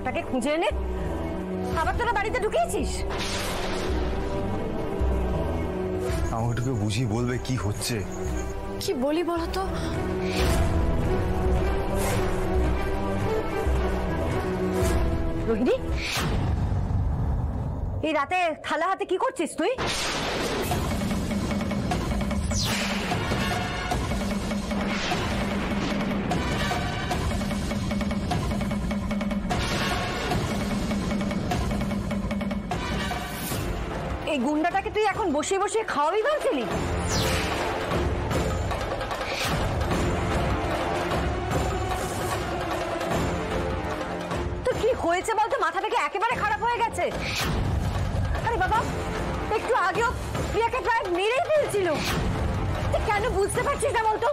গুন্ডাটাকে খুঁজে এনে আবার তোরা বাড়িতে ঢুকিয়েছিস। আমাকে একটু বুঝিয়ে বলবে কি হচ্ছে? কি বলি বলো তো? রোহিণী, এই রাতে থালা হাতে কি করছিস তুই? এই গুন্ডাটাকে তুই এখন বসে বসে খাওয়াবি ভাবছিলি? তো কি হয়েছে বলতো? মাথা থেকে একেবারে খারাপ হয়ে গেছে? আরে বাবা, একটু আগেও প্রিয়াকে প্রায় মেরেই ফেলছিল। তুই কেন বুঝতে পারছিস না বলতো?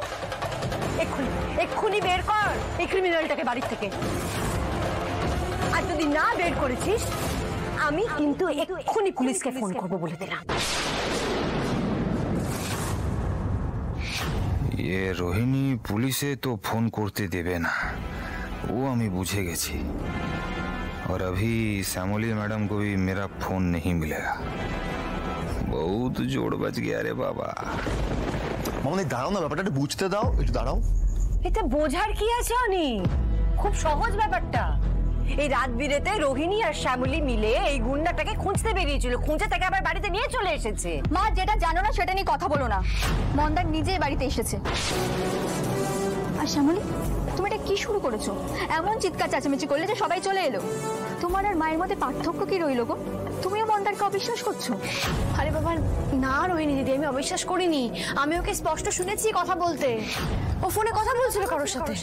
এক্ষুনি বের কর এই ক্রিমিনালটাকে বাড়ি থেকে। আর যদি না বের করেছিস আমি কিন্তু এক্ষুনি পুলিশকে ফোন করবো বলে দিলাম। ये रोहिणी पुलिसे तो फोन करते देवे ना, वो हमें बुझे गेছি। और अभी श्यामली मैडम को भी मेरा फोन नहीं मिलेगा। बहुत जोड़ बच गया रे बाबा। মামনি দাঁড়াও না, ব্যাপারটা একটু বুঝতে দাও, একটু দাঁড়াও। এটা বোঝার কি আছে অনি? খুব সহজ ব্যাপারটা। এই রাত বিরেতে রোহিণী আর শ্যামলী মিলে এই গুন্ডাটাকে খুঁজতে বেরিয়েছিল, খুঁজে তাকে আবার বাড়িতে নিয়ে চলে এসেছে। মা, যেটা জানো না সেটা নিয়ে কথা বলো না। মন্দার নিজেই বাড়িতে এসেছে। আর শ্যামলী, তুমি এটা কি শুরু করেছো? এমন চিৎকার চেঁচামেচি করলে যে সবাই চলে এলো। তোমার আর মায়ের মধ্যে পার্থক্য কি রইল গো? তুমিও মন্দারকে অবিশ্বাস করছো? আরে বাবা না রোহিণী দিদি, আমি অবিশ্বাস করিনি। আমি ওকে স্পষ্ট শুনেছি কথা বলতে। ও ফোনে কথা বলছিল কারোর সাথে।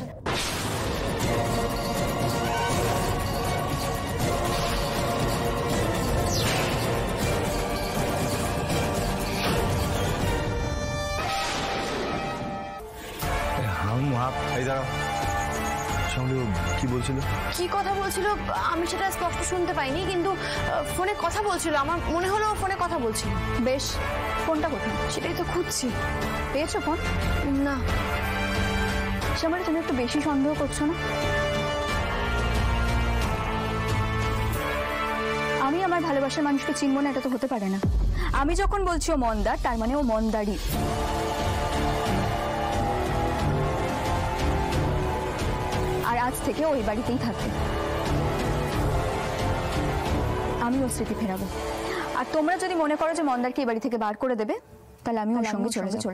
এই দাঁড়াও, শ্যামলী কি বলছিল? কি কথা বলছিল আমি সেটা স্পষ্ট শুনতে পাইনি, কিন্তু ফোনে কথা বলছিল। আমার মনে হলো ফোনে কথা বলছিল। বেশ, ফোনটা কোথায়? সেটাই তো খুঁজছি। পেয়েছো ফোন? না। শ্যামলী, তুমি একটু বেশি সন্দেহ করছো না? আমি আমার ভালোবাসার মানুষকে চিনব না, এটা তো হতে পারে না। আমি যখন বলছি ও মন্দার, তার মানে ও মন্দারই। আর আজ থেকে ওই বাড়িতেই থাকবে। আমি ওর স্মৃতি ফেরাবো। আর তোমরা যদি মনে করো যে মন্দারকে এই বাড়ি থেকে বার করে দেবে, তাহলে আমি ওর সঙ্গে চলে যাবো।